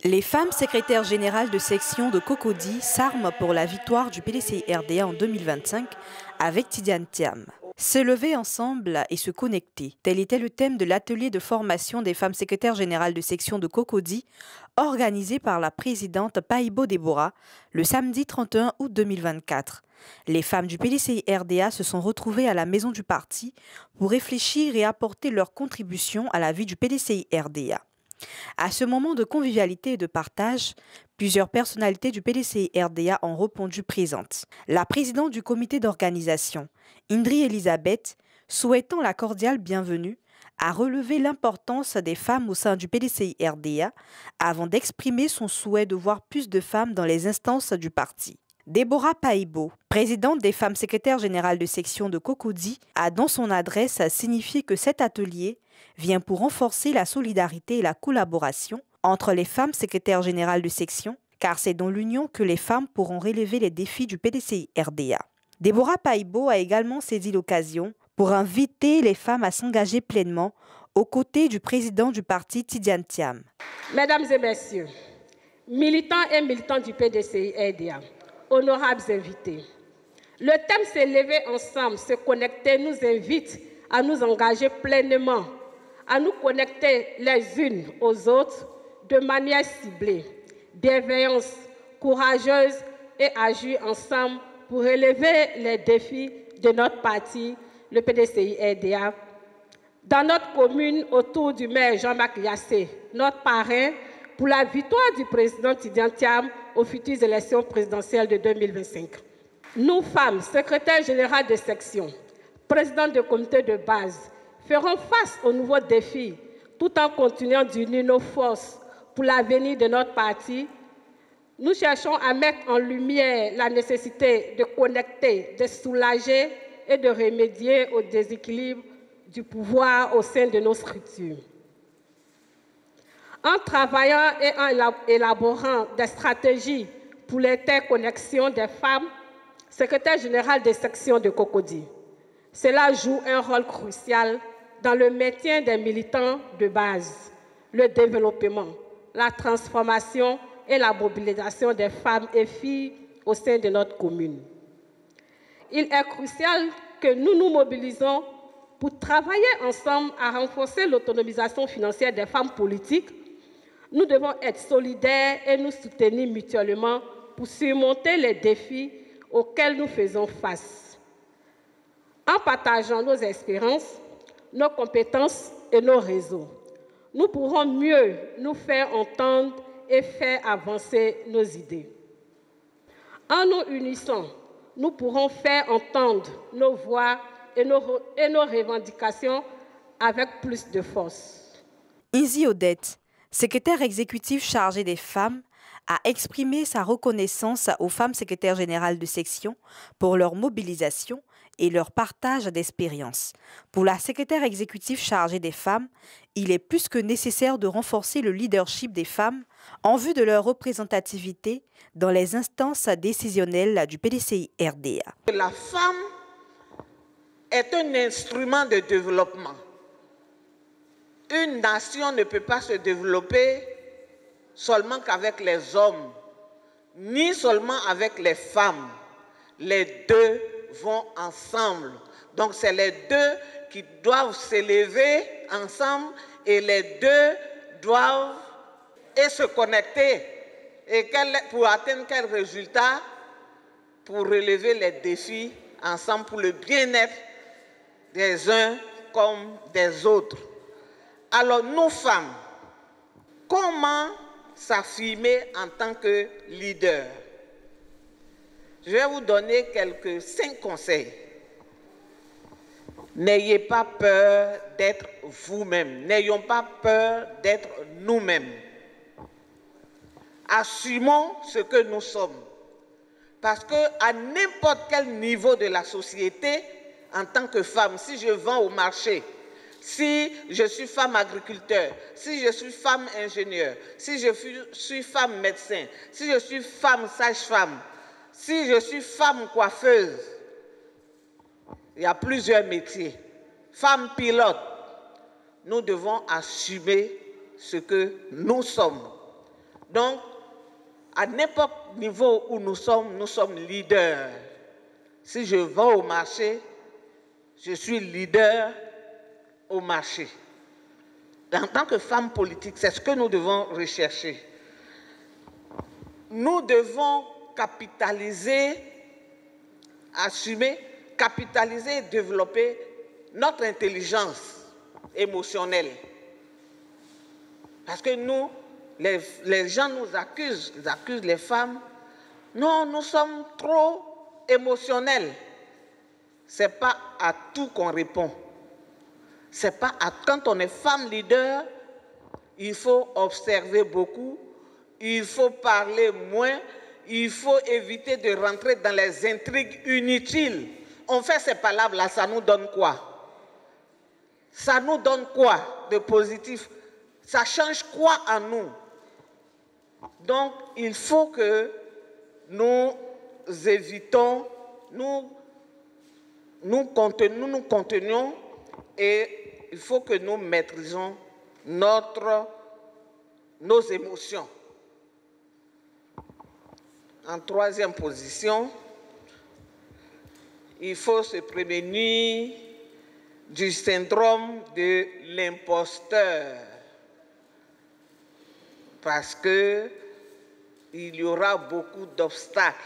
Les femmes secrétaires générales de section de Cocody s'arment pour la victoire du PDCI-RDA en 2025 avec Tidiane Thiam. Se lever ensemble et se connecter, tel était le thème de l'atelier de formation des femmes secrétaires générales de section de Cocody, organisé par la présidente Païbo Déborah le samedi 31 août 2024. Les femmes du PDCI-RDA se sont retrouvées à la maison du parti pour réfléchir et apporter leur contribution à la vie du PDCI-RDA. À ce moment de convivialité et de partage, plusieurs personnalités du PDCI-RDA ont répondu présentes. La présidente du comité d'organisation, Indri Elisabeth, souhaitant la cordiale bienvenue, a relevé l'importance des femmes au sein du PDCI-RDA avant d'exprimer son souhait de voir plus de femmes dans les instances du parti. Déborah Païbo, présidente des femmes secrétaires générales de section de Cocody, a dans son adresse signifié que cet atelier vient pour renforcer la solidarité et la collaboration entre les femmes secrétaires générales de section, car c'est dans l'union que les femmes pourront relever les défis du PDCI-RDA. Déborah Païbo a également saisi l'occasion pour inviter les femmes à s'engager pleinement aux côtés du président du parti Tidiane Thiam. Mesdames et messieurs, militants et militantes du PDCI-RDA, honorables invités, le thème « S'élever ensemble, se connecter » nous invite à nous engager pleinement, à nous connecter les unes aux autres de manière ciblée, bienveillance, courageuse et agir ensemble pour relever les défis de notre parti, le PDCI-RDA, dans notre commune autour du maire Jean-Marc Yassé, notre parrain pour la victoire du président Tidiane Thiam aux futures élections présidentielles de 2025. Nous, femmes, secrétaires générales de section, présidentes de comité de base, ferons face aux nouveaux défis tout en continuant d'unir nos forces pour l'avenir de notre parti. Nous cherchons à mettre en lumière la nécessité de connecter, de soulager et de remédier au déséquilibre du pouvoir au sein de nos structures. En travaillant et en élaborant des stratégies pour l'interconnexion des femmes, secrétaire générale des sections de Cocody, cela joue un rôle crucial dans le maintien des militants de base, le développement, la transformation et la mobilisation des femmes et filles au sein de notre commune. Il est crucial que nous nous mobilisons pour travailler ensemble à renforcer l'autonomisation financière des femmes politiques. Nous devons être solidaires et nous soutenir mutuellement pour surmonter les défis auxquels nous faisons face. En partageant nos expériences, nos compétences et nos réseaux, nous pourrons mieux nous faire entendre et faire avancer nos idées. En nous unissant, nous pourrons faire entendre nos voix et nos revendications avec plus de force. Izzy Odette, secrétaire exécutif chargée des femmes, a exprimé sa reconnaissance aux femmes secrétaires générales de section pour leur mobilisation et leur partage d'expériences. Pour la secrétaire exécutive chargée des femmes, il est plus que nécessaire de renforcer le leadership des femmes en vue de leur représentativité dans les instances décisionnelles du PDCI-RDA. La femme est un instrument de développement. Une nation ne peut pas se développer seulement qu'avec les hommes, ni seulement avec les femmes. Les deux vont ensemble. Donc c'est les deux qui doivent s'élever ensemble et les deux doivent se connecter. Et pour atteindre quel résultat? Pour relever les défis ensemble pour le bien-être des uns comme des autres. Alors nous femmes, comment s'affirmer en tant que leader? Je vais vous donner 5 conseils. N'ayez pas peur d'être vous-même. N'ayons pas peur d'être nous-mêmes. Assumons ce que nous sommes. Parce qu'à n'importe quel niveau de la société, en tant que femme, si je vends au marché, si je suis femme agriculteur, si je suis femme ingénieur, si je suis femme médecin, si je suis femme sage-femme, si je suis femme coiffeuse, il y a plusieurs métiers. Femme pilote, nous devons assumer ce que nous sommes. Donc, à n'importe quel niveau où nous sommes leaders. Si je vais au marché, je suis leader au marché. En tant que femme politique, c'est ce que nous devons rechercher. Nous devons capitaliser, assumer, capitaliser et développer notre intelligence émotionnelle. Parce que nous, les gens nous accusent, ils accusent les femmes. Non, nous sommes trop émotionnels. Ce n'est pas à tout qu'on répond. C'est pas à, quand on est femme leader, il faut observer beaucoup, il faut parler moins, il faut éviter de rentrer dans les intrigues inutiles. On fait ces palabres-là, ça nous donne quoi? Ça nous donne quoi de positif? Ça change quoi en nous? Donc, il faut que nous évitons, nous contenions et il faut que nous maîtrisons nos émotions. En troisième position, il faut se prémunir du syndrome de l'imposteur. Parce qu'il y aura beaucoup d'obstacles.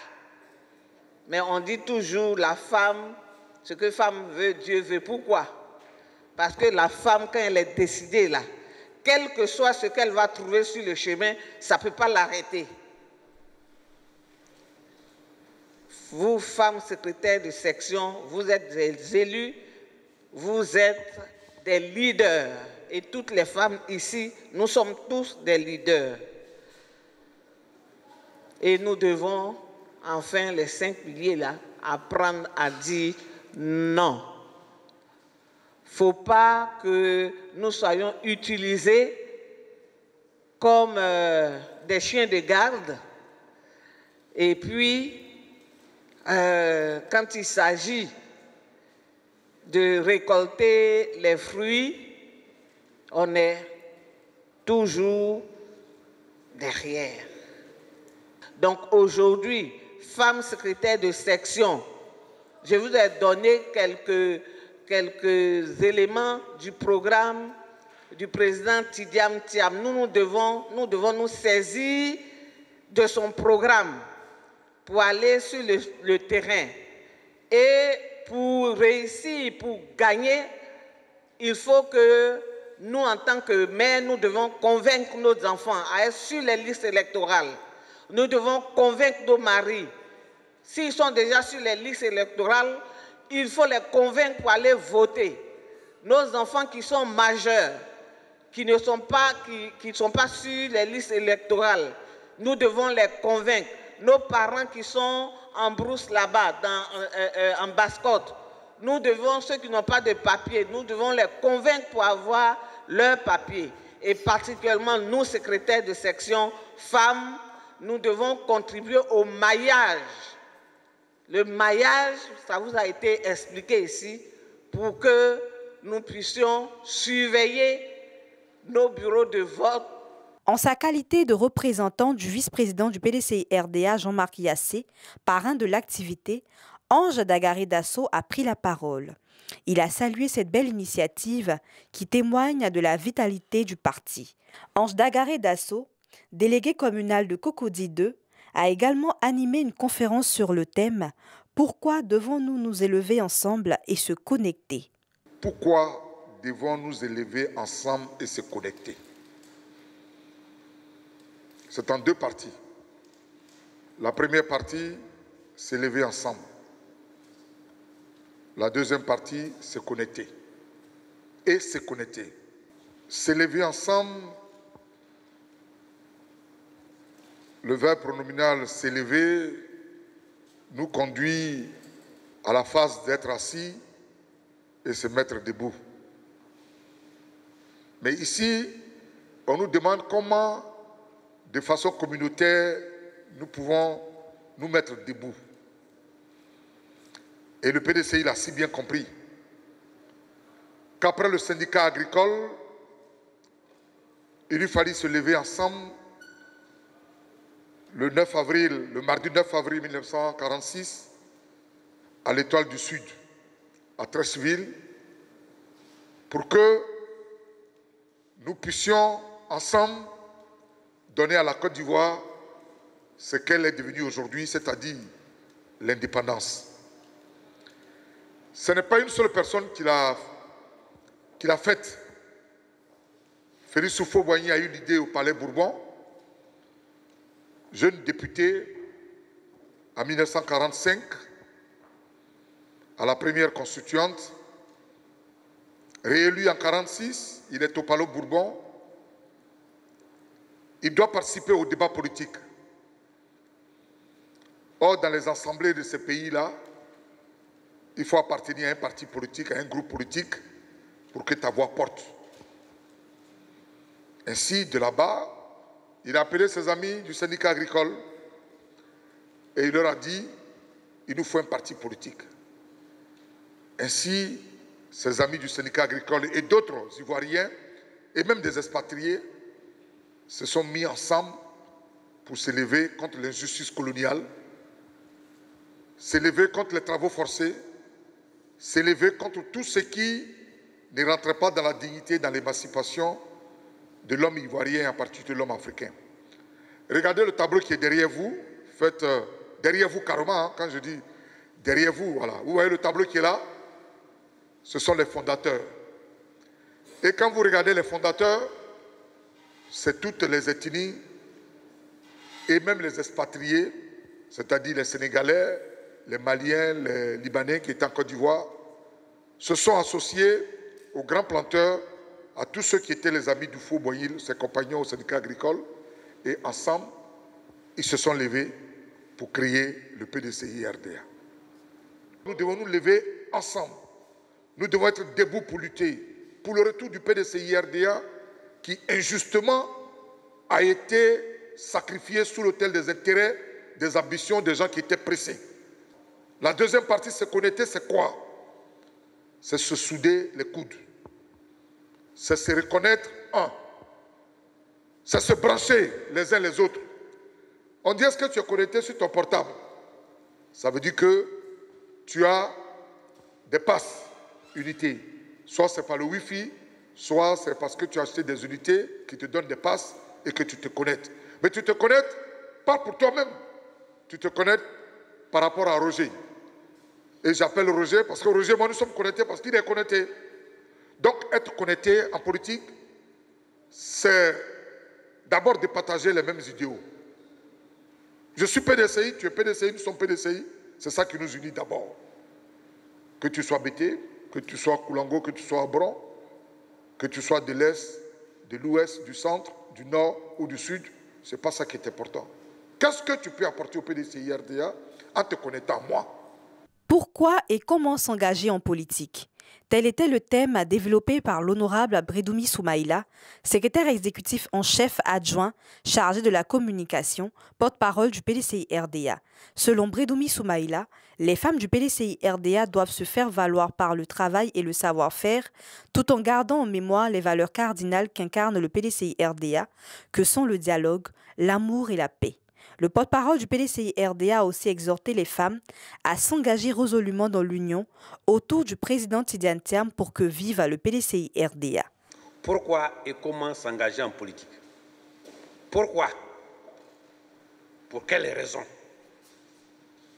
Mais on dit toujours la femme, ce que femme veut, Dieu veut. Pourquoi? Parce que la femme, quand elle est décidée là, quel que soit ce qu'elle va trouver sur le chemin, ça ne peut pas l'arrêter. Vous, femmes secrétaires de section, vous êtes des élus, vous êtes des leaders. Et toutes les femmes ici, nous sommes tous des leaders. Et nous devons, enfin, les 5 piliers là, apprendre à dire non. Il ne faut pas que nous soyons utilisés comme des chiens de garde. Et puis, quand il s'agit de récolter les fruits, on est toujours derrière. Donc aujourd'hui, femmes secrétaires de section, je vous ai donné quelques éléments du programme du président Tidiane Thiam. Nous devons nous saisir de son programme pour aller sur le terrain. Et pour réussir, pour gagner, il faut que nous, en tant que mères, nous devons convaincre nos enfants à être sur les listes électorales. Nous devons convaincre nos maris. S'ils sont déjà sur les listes électorales, il faut les convaincre pour aller voter. Nos enfants qui sont majeurs, qui ne sont pas, qui sont pas sur les listes électorales, nous devons les convaincre. Nos parents qui sont en brousse là-bas, en basse-côte, nous devons, ceux qui n'ont pas de papier, nous devons les convaincre pour avoir leur papier. Et particulièrement, nous, secrétaires de section femmes, nous devons contribuer au maillage. Le maillage, ça vous a été expliqué ici, pour que nous puissions surveiller nos bureaux de vote. En sa qualité de représentant du vice-président du PDCI-RDA, Jean-Marc Yassé, parrain de l'activité, Ange Dagaré Dasso a pris la parole. Il a salué cette belle initiative qui témoigne de la vitalité du parti. Ange Dagaré Dasso, délégué communal de Cocody 2, a également animé une conférence sur le thème « Pourquoi devons-nous nous élever ensemble et se connecter ?» Pourquoi devons nous élever ensemble et se connecter? C'est en deux parties. La première partie, s'élever ensemble. La deuxième partie, se connecter. Et se connecter. S'élever ensemble, le verbe pronominal s'élever nous conduit à la phase d'être assis et se mettre debout. Mais ici, on nous demande comment, de façon communautaire, nous pouvons nous mettre debout. Et le PDCI l'a si bien compris qu'après le syndicat agricole, il lui fallut se lever ensemble le mardi 9 avril 1946, à l'Étoile du Sud, à Treichville, pour que nous puissions ensemble donner à la Côte d'Ivoire ce qu'elle est devenue aujourd'hui, c'est-à-dire l'indépendance. Ce n'est pas une seule personne qui l'a faite. Félix Houphouët-Boigny a eu l'idée au Palais Bourbon, jeune député en 1945, à la première constituante. Réélu en 1946, il est au Palais Bourbon. Il doit participer au débat politique. Or, dans les assemblées de ces pays-là, il faut appartenir à un parti politique, à un groupe politique, pour que ta voix porte. Ainsi, de là-bas, il a appelé ses amis du syndicat agricole et il leur a dit, il nous faut un parti politique. Ainsi, ses amis du syndicat agricole et d'autres Ivoiriens, et même des expatriés, se sont mis ensemble pour s'élever contre l'injustice coloniale, s'élever contre les travaux forcés, s'élever contre tout ce qui ne rentrait pas dans la dignité, dans l'émancipation de l'homme ivoirien, en particulier de l'homme africain. Regardez le tableau qui est derrière vous, faites derrière vous carrément, hein, quand je dis derrière vous, voilà. Vous voyez le tableau qui est là? Ce sont les fondateurs. Et quand vous regardez les fondateurs, c'est toutes les ethnies et même les expatriés, c'est-à-dire les Sénégalais, les Maliens, les Libanais qui étaient en Côte d'Ivoire, se sont associés aux grands planteurs, à tous ceux qui étaient les amis du Houphouët-Boigny, ses compagnons au syndicat agricole, et ensemble, ils se sont levés pour créer le PDCI-RDA. Nous devons nous lever ensemble. Nous devons être debout pour lutter pour le retour du PDCI-RDA qui, injustement, a été sacrifié sous l'autel des intérêts, des ambitions des gens qui étaient pressés. La deuxième partie, se connecter, c'est quoi? C'est se souder les coudes. C'est se reconnaître un. C'est se brancher les uns les autres. On dit, est-ce que tu es connecté sur ton portable? Ça veut dire que tu as des passes unités. Soit c'est par le Wi-Fi, soit c'est parce que tu as acheté des unités qui te donnent des passes et que tu te connectes. Mais tu te connectes pas pour toi-même. Tu te connectes par rapport à Roger. Et j'appelle Roger parce que Roger et moi, nous sommes connectés parce qu'il est connecté. Donc, être connecté en politique, c'est d'abord de partager les mêmes idéaux. Je suis PDCI, tu es PDCI, nous sommes PDCI. C'est ça qui nous unit d'abord. Que tu sois Bété, que tu sois Koulango, que tu sois Abron, que tu sois de l'Est, de l'Ouest, du Centre, du Nord ou du Sud, ce n'est pas ça qui est important. Qu'est-ce que tu peux apporter au PDCI-RDA en te connectant à moi? Pourquoi et comment s'engager en politique? Tel était le thème à développer par l'honorable Bredoumi Soumaïla, secrétaire exécutif en chef adjoint chargé de la communication, porte-parole du PDCI-RDA. Selon Bredoumi Soumaïla, les femmes du PDCI-RDA doivent se faire valoir par le travail et le savoir-faire, tout en gardant en mémoire les valeurs cardinales qu'incarne le PDCI-RDA, que sont le dialogue, l'amour et la paix. Le porte-parole du PDCI-RDA a aussi exhorté les femmes à s'engager résolument dans l'union autour du président Tidiane Thiam pour que vive le PDCI-RDA. Pourquoi et comment s'engager en politique? Pourquoi? Pour quelles raisons?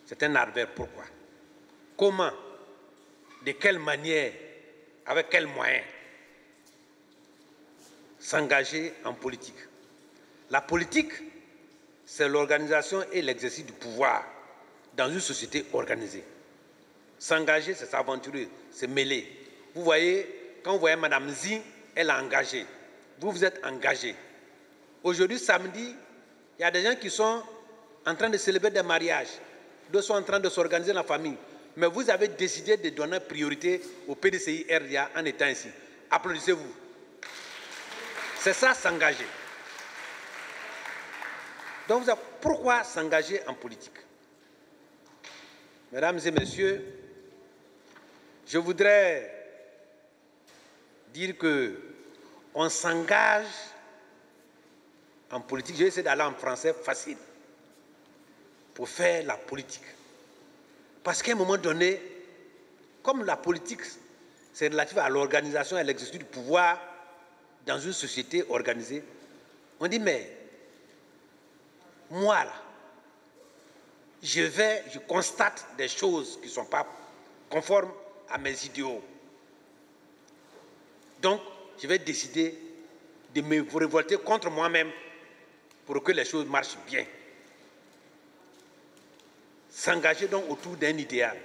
C'est un adverbe pourquoi. Comment? De quelle manière? Avec quels moyens? S'engager en politique. La politique, c'est l'organisation et l'exercice du pouvoir dans une société organisée. S'engager, c'est s'aventurer, c'est mêler. Vous voyez, quand vous voyez Mme Zi, elle est engagée. Vous, vous êtes engagé. Aujourd'hui, samedi, il y a des gens qui sont en train de célébrer des mariages. D'autres sont en train de s'organiser dans la famille. Mais vous avez décidé de donner priorité au PDCI-RDA en étant ici. Applaudissez-vous. C'est ça, s'engager. Donc, pourquoi s'engager en politique? Mesdames et messieurs, je voudrais dire qu'on s'engage en politique. Je vais essayer d'aller en français facile. pour faire la politique. Parce qu'à un moment donné, comme la politique, c'est relatif à l'organisation et à l'exercice du pouvoir dans une société organisée, on dit, mais moi, là, je constate des choses qui ne sont pas conformes à mes idéaux. Donc, je vais décider de me révolter contre moi-même pour que les choses marchent bien. S'engager donc autour d'un idéal.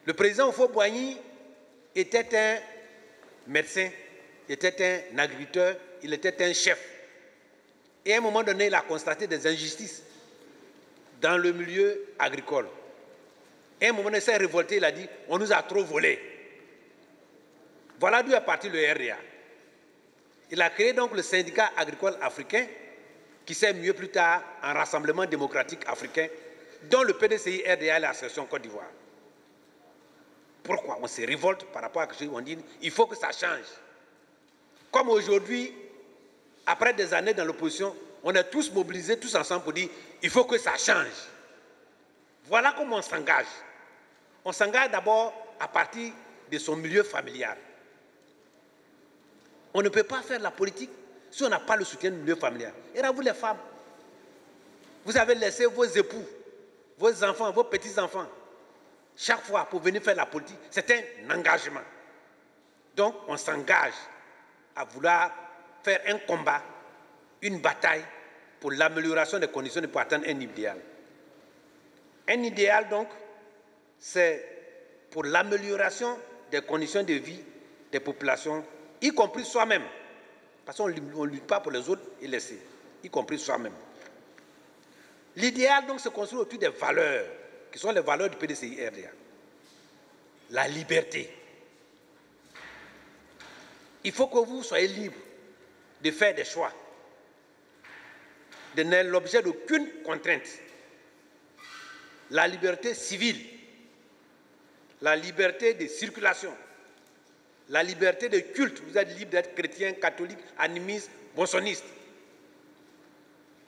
Le président Houphouët-Boigny était un médecin, il était un agriculteur, il était un chef. Et à un moment donné, il a constaté des injustices dans le milieu agricole. Et à un moment donné, il s'est révolté, il a dit, on nous a trop volé. Voilà d'où est parti le RDA. Il a créé donc le syndicat agricole africain, qui s'est mieux plus tard en Rassemblement démocratique africain, dont le PDCI RDA est la section Côte d'Ivoire. Pourquoi on se révolte par rapport à ce qu'on dit, il faut que ça change. Comme aujourd'hui, après des années dans l'opposition, on est tous mobilisés, tous ensemble pour dire, il faut que ça change. Voilà comment on s'engage. On s'engage d'abord à partir de son milieu familial. On ne peut pas faire la politique si on n'a pas le soutien du milieu familial. Et là, vous les femmes, vous avez laissé vos époux, vos enfants, vos petits-enfants, chaque fois pour venir faire la politique, c'est un engagement. Donc, on s'engage à vouloir faire un combat, une bataille pour l'amélioration des conditions pour atteindre un idéal. Un idéal, donc, c'est pour l'amélioration des conditions de vie des populations, y compris soi-même. Parce qu'on ne lutte pas pour les autres et laisser, y compris soi-même. L'idéal, donc, se construit autour des valeurs, qui sont les valeurs du PDCI-RDA. La liberté. Il faut que vous soyez libre de faire des choix, de n'être l'objet d'aucune contrainte. La liberté civile, la liberté de circulation, la liberté de culte. Vous êtes libre d'être chrétien, catholique, animiste, bonsoniste.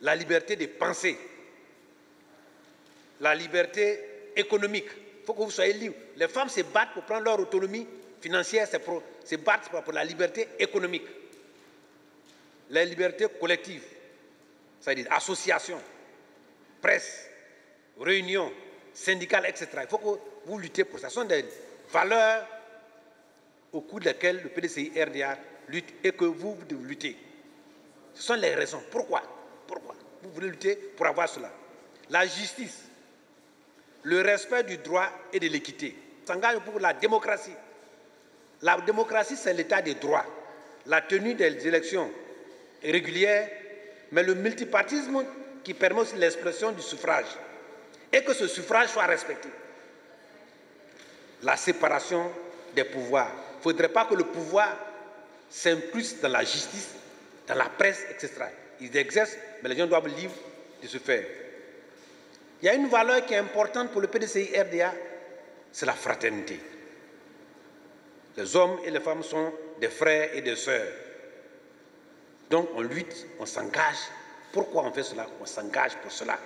La liberté de penser, la liberté économique. Il faut que vous soyez libre. Les femmes se battent pour prendre leur autonomie financière, se battent pour la liberté économique. La liberté collective, c'est-à-dire association, presse, réunion, syndicale, etc. Il faut que vous luttez pour ça. Ce sont des valeurs au cours desquelles le PDCI-RDA lutte et que vous devez lutter. Ce sont les raisons. Pourquoi vous voulez lutter pour avoir cela? La justice, le respect du droit et de l'équité. On s'engage pour la démocratie. La démocratie, c'est l'état des droits, la tenue des élections régulières, mais le multipartisme qui permet aussi l'expression du suffrage et que ce suffrage soit respecté. La séparation des pouvoirs. Il ne faudrait pas que le pouvoir s'incluse dans la justice, dans la presse, etc. Ils exercent, mais les gens doivent être libres de se faire. Il y a une valeur qui est importante pour le PDCI-RDA, c'est la fraternité. Les hommes et les femmes sont des frères et des sœurs. Donc on lutte, on s'engage. Pourquoi on fait cela? On s'engage pour cela.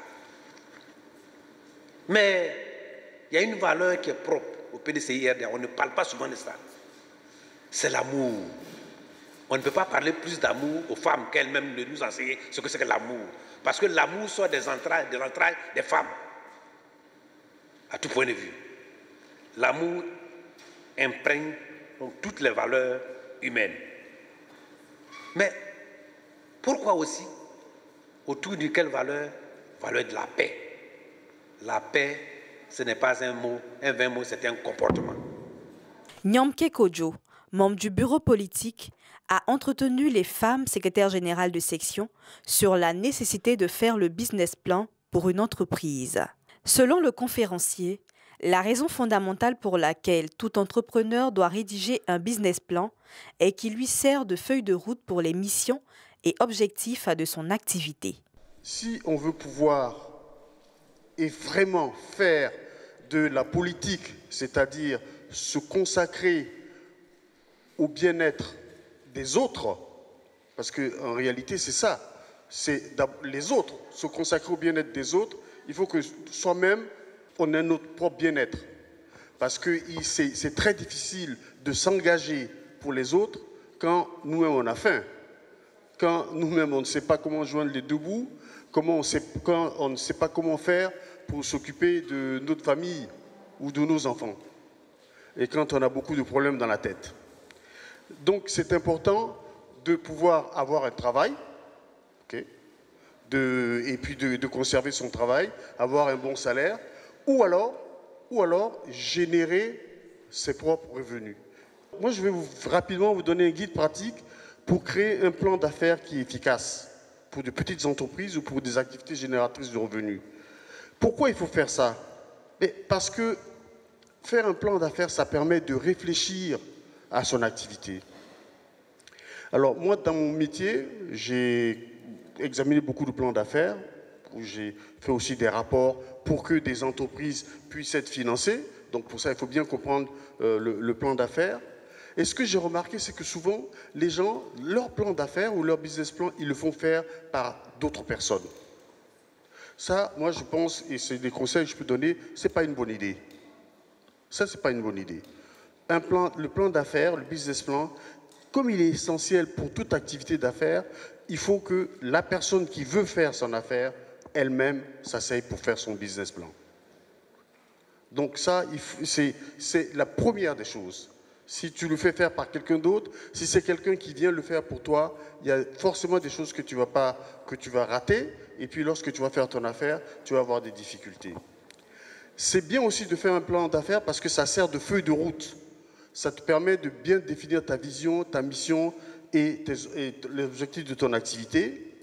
Mais il y a une valeur qui est propre au PDCI-RDA, on ne parle pas souvent de ça. C'est l'amour. On ne peut pas parler plus d'amour aux femmes qu'elles-mêmes de nous enseigner ce que c'est que l'amour. Parce que l'amour sort des entrailles des femmes, à tout point de vue. L'amour imprègne toutes les valeurs humaines. Mais pourquoi aussi, autour de quelle valeur? Valeur de la paix. La paix, ce n'est pas un mot, un vain mot, c'est un comportement. Nyamke Kodjo, membre du bureau politique, a entretenu les femmes secrétaires générales de section sur la nécessité de faire le business plan pour une entreprise. Selon le conférencier, la raison fondamentale pour laquelle tout entrepreneur doit rédiger un business plan est qu'il lui sert de feuille de route pour les missions et objectifs de son activité. Si on veut pouvoir et vraiment faire de la politique, c'est-à-dire se consacrer au bien-être des autres, parce qu'en réalité c'est ça, c'est les autres, se consacrer au bien-être des autres. Il faut que soi-même, on ait notre propre bien-être. Parce que c'est très difficile de s'engager pour les autres quand nous-mêmes on a faim. Quand nous-mêmes on ne sait pas comment joindre les deux bouts, quand on ne sait pas comment faire pour s'occuper de notre famille ou de nos enfants. Et quand on a beaucoup de problèmes dans la tête. Donc c'est important de pouvoir avoir un travail, okay, et puis de conserver son travail, avoir un bon salaire, ou alors générer ses propres revenus. Moi, je vais rapidement vous donner un guide pratique pour créer un plan d'affaires qui est efficace pour de petites entreprises ou pour des activités génératrices de revenus. Pourquoi il faut faire ça? Parce que faire un plan d'affaires, ça permet de réfléchir à son activité. Alors, moi, dans mon métier, j'ai examiné beaucoup de plans d'affaires, où j'ai fait aussi des rapports pour que des entreprises puissent être financées. Donc, pour ça, il faut bien comprendre le plan d'affaires. Et ce que j'ai remarqué, c'est que souvent, les gens, leur plan d'affaires ou leur business plan, ils le font faire par d'autres personnes. Ça, moi, je pense, et c'est des conseils que je peux donner, ce n'est pas une bonne idée. Ça, ce n'est pas une bonne idée. Le plan d'affaires, le business plan, comme il est essentiel pour toute activité d'affaires, il faut que la personne qui veut faire son affaire, elle-même, s'asseye pour faire son business plan. Donc ça, c'est la première des choses. Si tu le fais faire par quelqu'un d'autre, si c'est quelqu'un qui vient le faire pour toi, il y a forcément des choses que tu vas rater. Et puis lorsque tu vas faire ton affaire, tu vas avoir des difficultés. C'est bien aussi de faire un plan d'affaires parce que ça sert de feuille de route. Ça te permet de bien définir ta vision, ta mission et les objectifs de ton activité.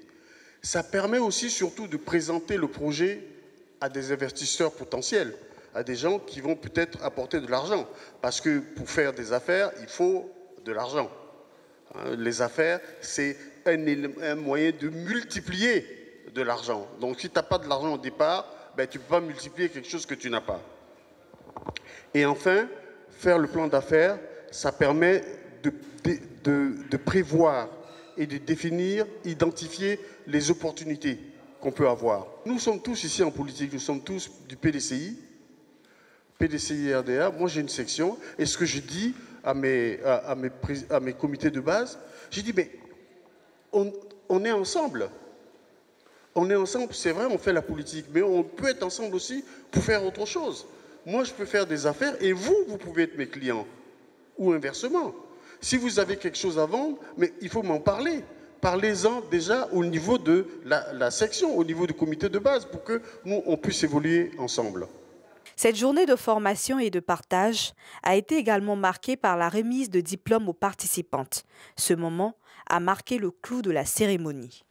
Ça permet aussi surtout de présenter le projet à des investisseurs potentiels, à des gens qui vont peut-être apporter de l'argent. Parce que pour faire des affaires, il faut de l'argent. Les affaires, c'est un moyen de multiplier de l'argent. Donc si tu n'as pas de l'argent au départ, ben, tu ne peux pas multiplier quelque chose que tu n'as pas. Et enfin, faire le plan d'affaires, ça permet de prévoir et de définir, identifier les opportunités qu'on peut avoir. Nous sommes tous ici en politique, nous sommes tous du PDCI RDA. Moi, j'ai une section. Et ce que je dis à mes comités de base, j'ai dit, mais on est ensemble. On est ensemble, c'est vrai, on fait la politique, mais on peut être ensemble aussi pour faire autre chose. Moi, je peux faire des affaires et vous pouvez être mes clients. Ou inversement. Si vous avez quelque chose à vendre, mais il faut m'en parler. Parlez-en déjà au niveau de la section, au niveau du comité de base, pour que nous, on puisse évoluer ensemble. Cette journée de formation et de partage a été également marquée par la remise de diplômes aux participantes. Ce moment a marqué le clou de la cérémonie.